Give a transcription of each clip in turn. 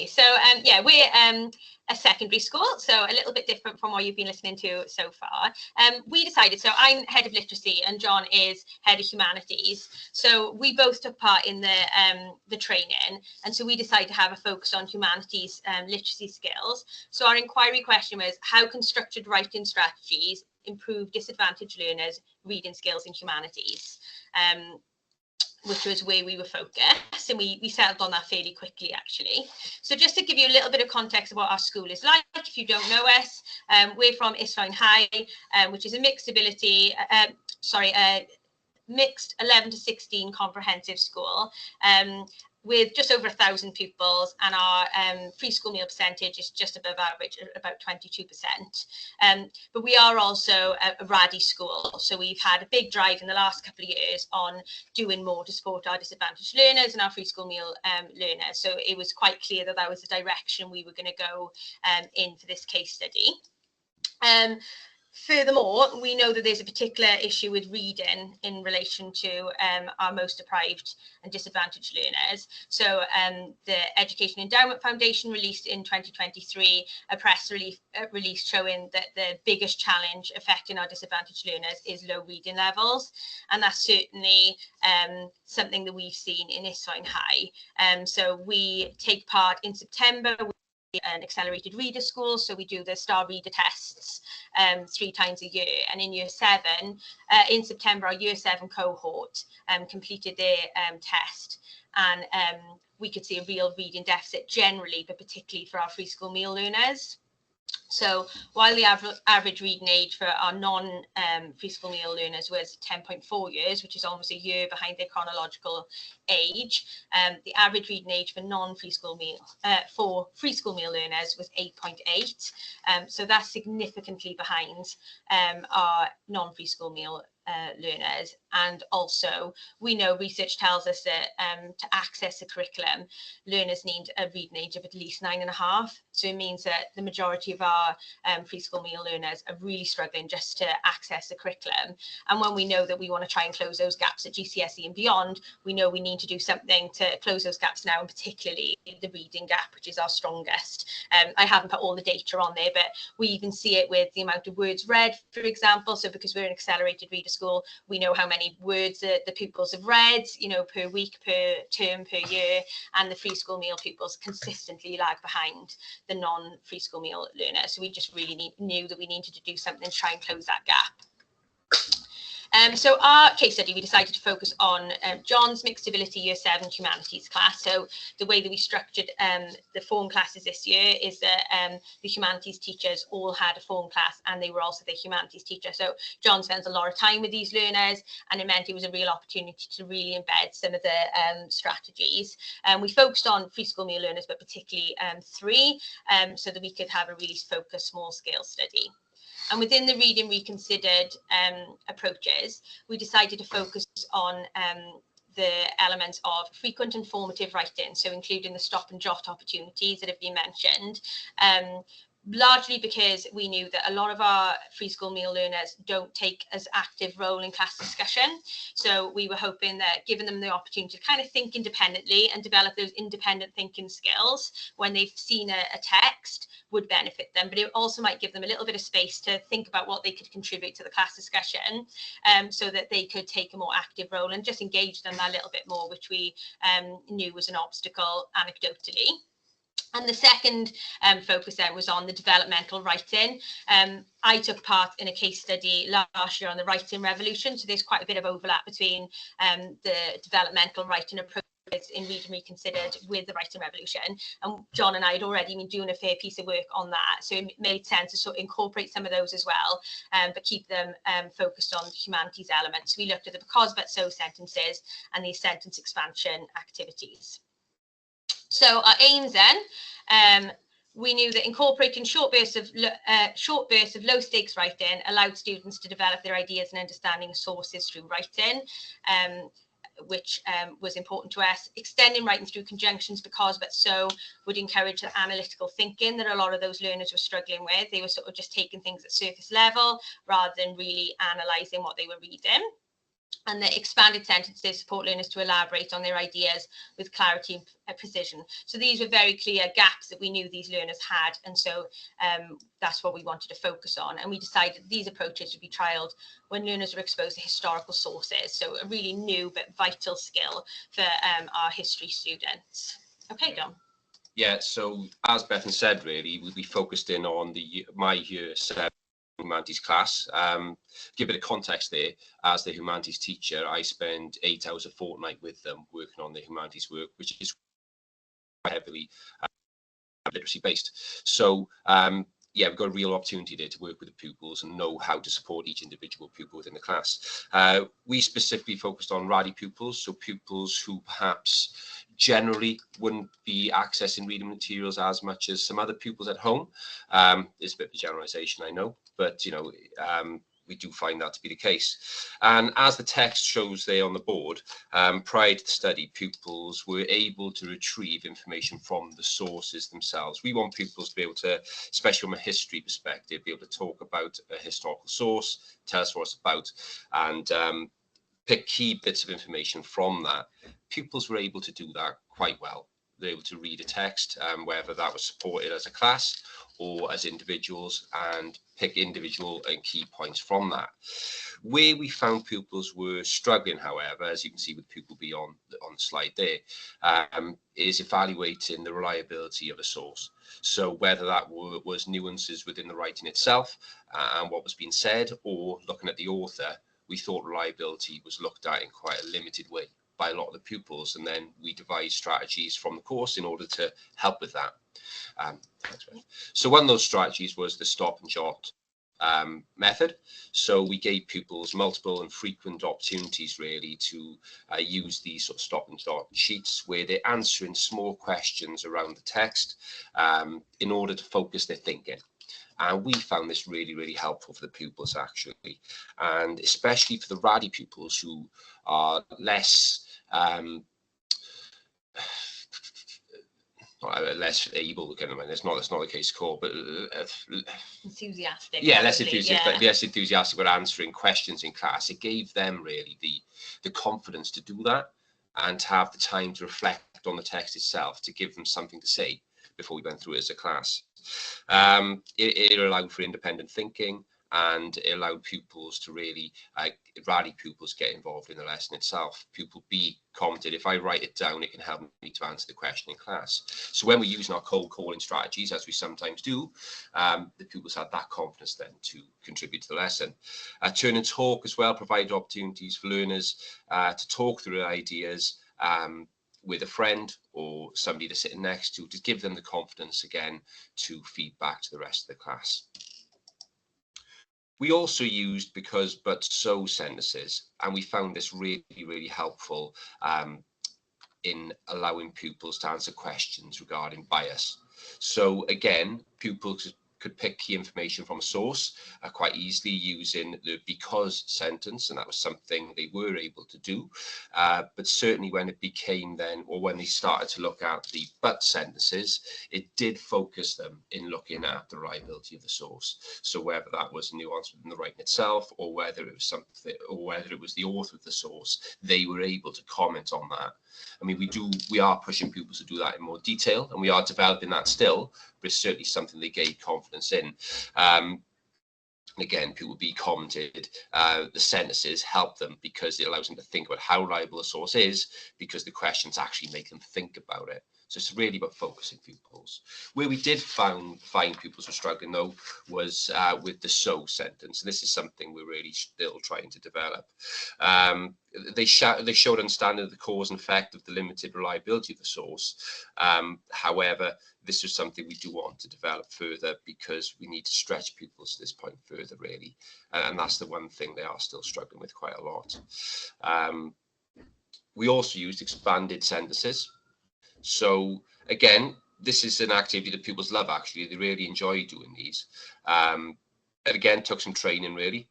So yeah, we're a secondary school, so a little bit different from what you've been listening to so far. We decided, so I'm head of literacy and John is head of humanities. So we both took part in the training, and so we decided to have a focus on humanities literacy skills. So our inquiry question was, how can structured writing strategies improve disadvantaged learners' reading skills in humanities? Which was where we were focused, and we settled on that fairly quickly, actually. So just to give you a little bit of context of what our school is like, if you don't know us, we're from Islwyn High, which is a mixed ability, mixed 11 to 16 comprehensive school, with just over 1,000 pupils, and our free school meal percentage is just above average, about 22%. But we are also a RADI school, so we've had a big drive in the last couple of years on doing more to support our disadvantaged learners and our free school meal learners. So it was quite clear that that was the direction we were going to go in for this case study. Furthermore, we know that there's a particular issue with reading in relation to our most deprived and disadvantaged learners. So the Education Endowment Foundation released in 2023 a press release showing that the biggest challenge affecting our disadvantaged learners is low reading levels. And that's certainly something that we've seen in Islwyn High. So we take part in September an accelerated reader school, so we do the star reader tests 3 times a year, and in year 7 in September our year 7 cohort completed their test, and we could see a real reading deficit generally, but particularly for our free school meal learners. So while the average reading age for our non-free school meal learners was 10.4 years, which is almost a year behind their chronological age, the average reading age for non-free school meal for free school meal learners was 8.8. So that's significantly behind our non-free school meal learners. And also we know research tells us that to access the curriculum, learners need a reading age of at least 9.5. So it means that the majority of our free school meal learners are really struggling just to access the curriculum. And when we know that we want to try and close those gaps at GCSE and beyond, we know we need to do something to close those gaps now, and particularly the reading gap, which is our strongest. I haven't put all the data on there, but we even see it with the amount of words read, for example. So because we're an accelerated reader school, we know how many words the pupils have read, you know, per week, per term, per year, and the free school meal pupils consistently lag behind the non-free school meal learners. So we just really knew that we needed to do something to try and close that gap. So our case study, we decided to focus on John's mixed ability year 7 humanities class. So the way that we structured the form classes this year is that the humanities teachers all had a form class, and they were also the humanities teacher. So John spends a lot of time with these learners, and it meant it was a real opportunity to really embed some of the strategies. We focused on free school meal learners, but particularly 3, so that we could have a really focused small scale study. And within the Reading Reconsidered approaches, we decided to focus on the elements of frequent and formative writing, so including the stop and jot opportunities that have been mentioned, largely because we knew that a lot of our free school meal learners don't take as active role in class discussion. So we were hoping that giving them the opportunity to kind of think independently and develop those independent thinking skills when they've seen a text would benefit them, but it also might give them a little bit of space to think about what they could contribute to the class discussion, so that they could take a more active role and just engage them a little bit more, which we knew was an obstacle anecdotally. And the second focus then was on the developmental writing. I took part in a case study last year on the writing revolution, so there's quite a bit of overlap between the developmental writing approach in Reading Reconsidered with the writing revolution, and John and I had already been doing a fair piece of work on that, so it made sense to sort of incorporate some of those as well, but keep them focused on the humanities elements. We looked at the because, but, so sentences and the sentence expansion activities. So our aims then, we knew that incorporating short bursts of low stakes writing allowed students to develop their ideas and understanding of sources through writing, which was important to us. Extending writing through conjunctions, because, but, so would encourage the analytical thinking that a lot of those learners were struggling with. They were sort of just taking things at surface level rather than really analysing what they were reading. And the expanded sentences support learners to elaborate on their ideas with clarity and precision. So these were very clear gaps that we knew these learners had, and so that's what we wanted to focus on. And we decided these approaches would be trialled when learners were exposed to historical sources, so a really new but vital skill for our history students. Okay, John. Yeah, so as Bethan said, really, we focused in on my year 7 humanities class. Give a bit of context there. As the humanities teacher, I spend 8 hours a fortnight with them working on the humanities work, which is heavily literacy based. So yeah, we've got a real opportunity there to work with the pupils and know how to support each individual pupil within the class. We specifically focused on RADI pupils, so pupils who perhaps generally wouldn't be accessing reading materials as much as some other pupils at home. It's a bit of a generalization, I know, but you know, we do find that to be the case. And as the text shows there on the board, prior to the study, pupils were able to retrieve information from the sources themselves. We want pupils to be able to, especially from a history perspective, be able to talk about a historical source, tell us what it's about, and pick key bits of information from that. Pupils were able to do that quite well. They're able to read a text, whether that was supported as a class or as individuals, and pick individual and key points from that. Where we found pupils were struggling, however, as you can see with pupil B on the slide there, is evaluating the reliability of a source. So whether that was nuances within the writing itself and what was being said, or looking at the author, we thought reliability was looked at in quite a limited way by a lot of the pupils, and then we devised strategies from the course in order to help with that. So one of those strategies was the stop and jot method. So we gave pupils multiple and frequent opportunities really to use these sort of stop and jot sheets where they're answering small questions around the text in order to focus their thinking. And we found this really, really helpful for the pupils actually, and especially for the RADI pupils who are less less able, kind of, that's not the case core, but enthusiastic. Yeah, less enthusiastic about answering questions in class. It gave them really the confidence to do that and to have the time to reflect on the text itself, to give them something to say before we went through it as a class. It allowed for independent thinking, and it allowed pupils to really, RADI pupils, get involved in the lesson itself. Pupil B commented, if I write it down, it can help me to answer the question in class. So when we're using our cold calling strategies, as we sometimes do, the pupils had that confidence then to contribute to the lesson. Turn and talk as well provided opportunities for learners to talk through ideas with a friend or somebody they're sitting next to give them the confidence again to feed back to the rest of the class. We also used because but so sentences, and we found this really, really helpful in allowing pupils to answer questions regarding bias. So again, pupils could pick key information from a source quite easily using the because sentence, and that was something they were able to do. But certainly when it became then, or when they started to look at the but sentences, it did focus them in looking at the reliability of the source. So whether that was nuance within the writing itself, or whether it was something, or whether it was the author of the source, they were able to comment on that. I mean, we are pushing pupils to do that in more detail, and we are developing that still, but it's certainly something they gain confidence in. Again, Pupil B commented, the sentences help them because it allows them to think about how reliable a source is, because the questions actually make them think about it. So it's really about focusing pupils. Where we did find pupils were struggling though was with the so sentence. And this is something we're really still trying to develop. They showed understanding of the cause and effect of the limited reliability of the source. However, this is something we do want to develop further because we need to stretch pupils to this point further, really. And that's the one thing they are still struggling with quite a lot. We also used expanded sentences. So again, this is an activity that pupils love, actually. They really enjoy doing these. And again, took some training, really.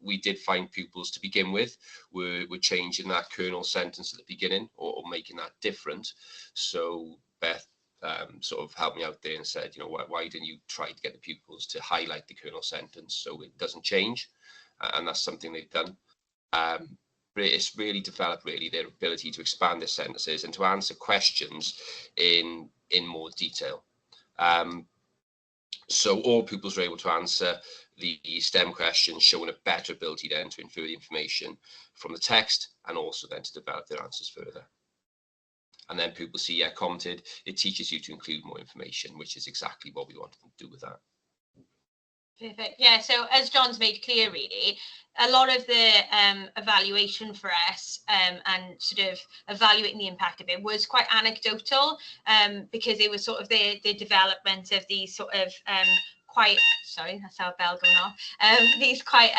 We did find pupils to begin with were changing that kernel sentence at the beginning, or making that different. So Beth sort of helped me out there and said, you know, why didn't you try to get the pupils to highlight the kernel sentence so it doesn't change? And that's something they've done. it's really developed their ability to expand their sentences and to answer questions in more detail. So all pupils are able to answer the STEM questions, showing a better ability then to infer the information from the text and also then to develop their answers further. And then pupils see, yeah, commented, it teaches you to include more information, which is exactly what we wanted to do with that. Perfect. Yeah, so as John's made clear, really, a lot of the evaluation for us and sort of evaluating the impact of it was quite anecdotal, because it was sort of the development of these sort of quite, sorry, that's our bell going off, these quite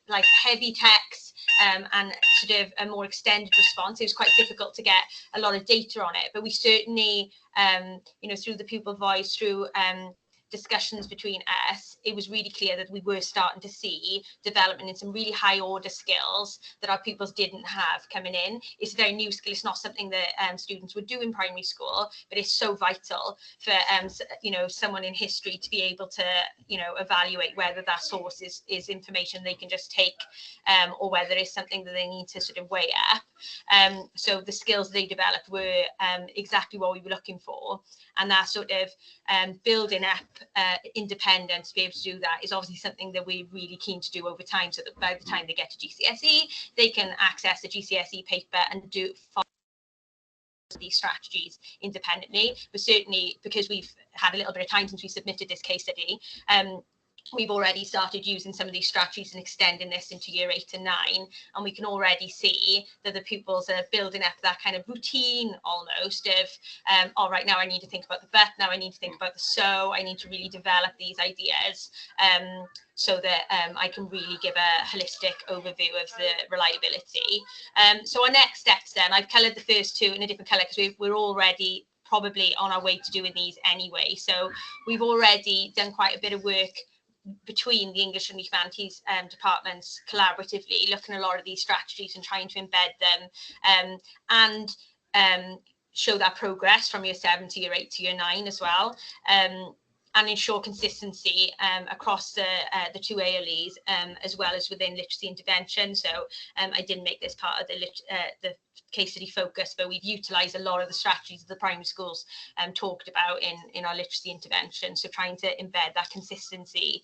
like heavy text and sort of a more extended response. It was quite difficult to get a lot of data on it, but we certainly, you know, through the pupil voice, through discussions between us, it was really clear that we were starting to see development in some really high order skills that our pupils didn't have coming in. It's a very new skill. It's not something that students would do in primary school, but it's so vital for you know, someone in history to be able to, you know, evaluate whether that source is information they can just take, or whether it's something that they need to sort of weigh up. So the skills they developed were exactly what we were looking for, and that sort of building up independence to be able to do that is obviously something that we're really keen to do over time, so that by the time they get to GCSE, they can access the GCSE paper and follow these strategies independently. But certainly, because we've had a little bit of time since we submitted this case study, we've already started using some of these strategies and extending this into year 8 and 9, and we can already see that the pupils are building up that kind of routine almost of, all right, now I need to think about the but, now I need to think about the so, I need to really develop these ideas so that I can really give a holistic overview of the reliability. So our next steps then, I've coloured the first two in a different colour because we're already probably on our way to doing these anyway. So we've already done quite a bit of work between the English and Humanities departments collaboratively, looking at a lot of these strategies and trying to embed them and show that progress from year 7 to year 8 to year 9 as well, and ensure consistency across the two ALEs, as well as within literacy intervention. So I didn't make this part of the case study focus, but we've utilised a lot of the strategies that the primary schools talked about in our literacy intervention. So trying to embed that consistency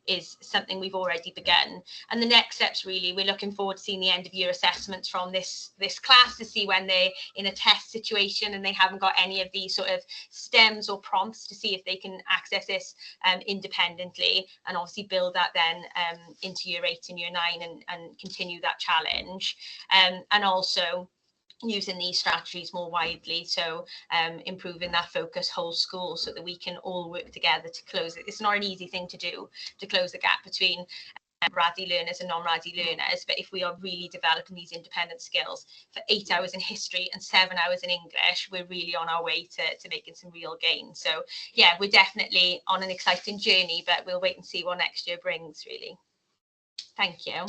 is something we've already begun. And the next steps, really, we're looking forward to seeing the end of year assessments from this class to see when they're in a test situation and they haven't got any of these sort of stems or prompts, to see if they can access this independently, and obviously build that then into year 8 and year 9 and continue that challenge. And also using these strategies more widely, so improving that focus whole school so that we can all work together to close it. It's not an easy thing to do, to close the gap between RASI learners and non-RASI learners, but if we are really developing these independent skills for 8 hours in history and 7 hours in English, we're really on our way to making some real gains. So yeah, we're definitely on an exciting journey, but we'll wait and see what next year brings, really. Thank you.